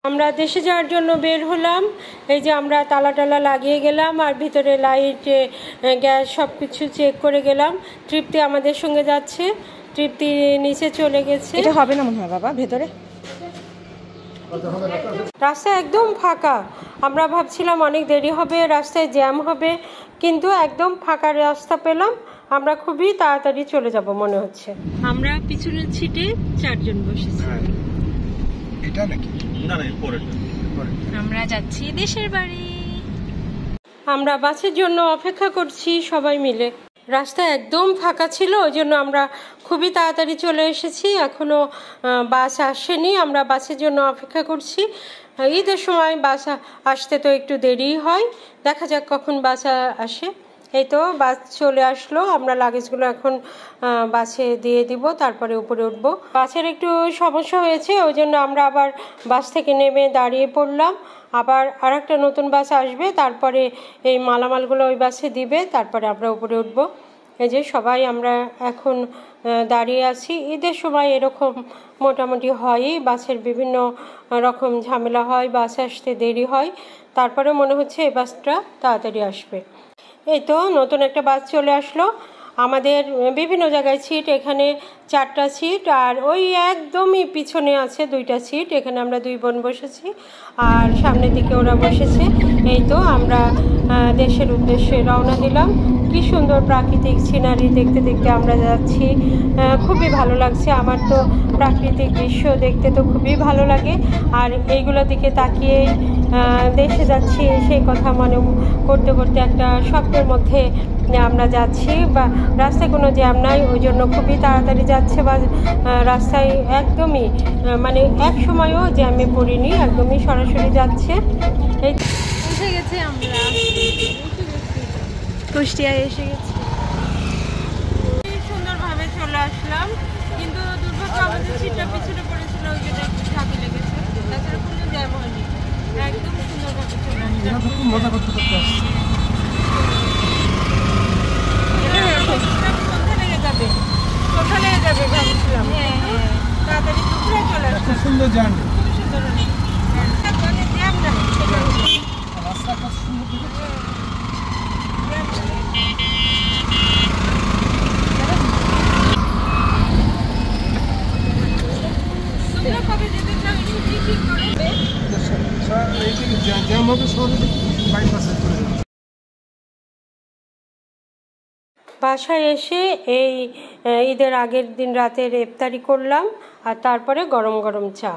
আমরা দেশে যাওয়ার জন্য বের হলাম। এই যে আমরা তালা লাগিয়ে গেলাম আর ভিতরে লাইট গ্যাস সব কিছু চেক করে গেলাম। তৃপ্তি আমাদের সঙ্গে যাচ্ছে, তৃপ্তি নিচে চলে গেছে। এটা হবে না মনে হয় বাবা, ভেতরে রাস্তা একদম ফাঁকা। আমরা ভাবছিলাম অনেক দেরি হবে, রাস্তায় জ্যাম হবে, কিন্তু একদম ফাঁকা রাস্তা পেলাম। আমরা খুবই তাড়াতাড়ি চলে যাব মনে হচ্ছে। আমরা পিছনের সিটে 4 জন বসেছি। এটা নাকি? না না, পরেরটা। আমরা যাচ্ছি দেশের বাড়ি। আমরা বাসের জন্য অপেক্ষা করছি সবাই মিলে। রাস্তা একদম ফাঁকা ছিল, ওই জন্য আমরা খুবই তাড়াতাড়ি চলে এসেছি। এখনও বাস আসেনি, আমরা বাসের জন্য অপেক্ষা করছি। ঈদের সময় বাস আসতে তো একটু দেরি হয়, দেখা যাক কখন বাস আসে। এই তো বাস চলে আসলো, আমরা লাগেজগুলো এখন বাসে দিয়ে দিব, তারপরে উপরে উঠব। বাসের একটু সমস্যা হয়েছে, ওই জন্য আমরা আবার বাস থেকে নেমে দাঁড়িয়ে পড়লাম। আবার আরেকটা নতুন বাস আসবে, তারপরে এই মালামালগুলো ওই বাসে দিবে, তারপরে আমরা উপরে উঠব। এই যে সবাই আমরা এখন দাঁড়িয়ে আছি। ঈদের সময় এরকম মোটামুটি হয়ই, বাসের বিভিন্ন রকম ঝামেলা হয়, বাস আসতে দেরি হয়, তারপরে মনে হচ্ছে এই বাসটা তাড়াতাড়ি আসবে। এই তো নতুন একটা বাস চলে আসলো। আমাদের বিভিন্ন জায়গায় সিট, এখানে 4টা সিট, আর ওই একদমই পিছনে আছে 2টা সিট। এখানে আমরা 2 বোন বসেছি, আর সামনের দিকে ওরা বসেছে। এই তো আমরা দেশের উদ্দেশ্যে রওনা দিলাম। কি সুন্দর প্রাকৃতিক সিনারি দেখতে দেখতে আমরা যাচ্ছি, খুবই ভালো লাগছে। আমার তো প্রাকৃতিক দৃশ্য দেখতে তো খুবই ভালো লাগে, আর এইগুলোর দিকে তাকিয়েই দেশে যাচ্ছি সেই কথা মনে করতে করতে একটা স্বপ্নের মধ্যে আমরা যাচ্ছি। বা রাস্তায় কোনো জ্যাম নাই, ওই জন্য খুবই তাড়াতাড়ি যাচ্ছে। বা রাস্তায় একদমই মানে এক সময়ও জ্যামে পড়িনি, একদমই সরাসরি যাচ্ছে। এই এসে গেছি আমরা, কুষ্টিয়ায় এসে গেছি। সুন্দরভাবে চলে আসলাম, কিন্তু দুর্ভাগ্য আমাদের সিটটা পিছনে পড়েছিল, ওই জন্য একটু ঝাঁকি লেগেছে। তাছাড়া কোনো জ্যাম হয়নি, একদম সুন্দরভাবে চলে আসলাম। খুব মজা করতে করতে আসছি। কোথায় লেগে যাবে ভাবছিলাম, তাড়াতাড়ি দুপুরে চলে আসলাম। সুন্দর জার্নি, খুবই সুন্দর মানে জ্যাম নাই, রাস্তা কত সুন্দর। তোমরা কবে যেতে চাও একটু ঠিক করে। জ্যাম হবে শহরে, বাইপাসে চলে যাবে। বাসায় এসে এই ঈদের আগের দিন রাতের ইফতারি করলাম, আর তারপরে গরম গরম চা।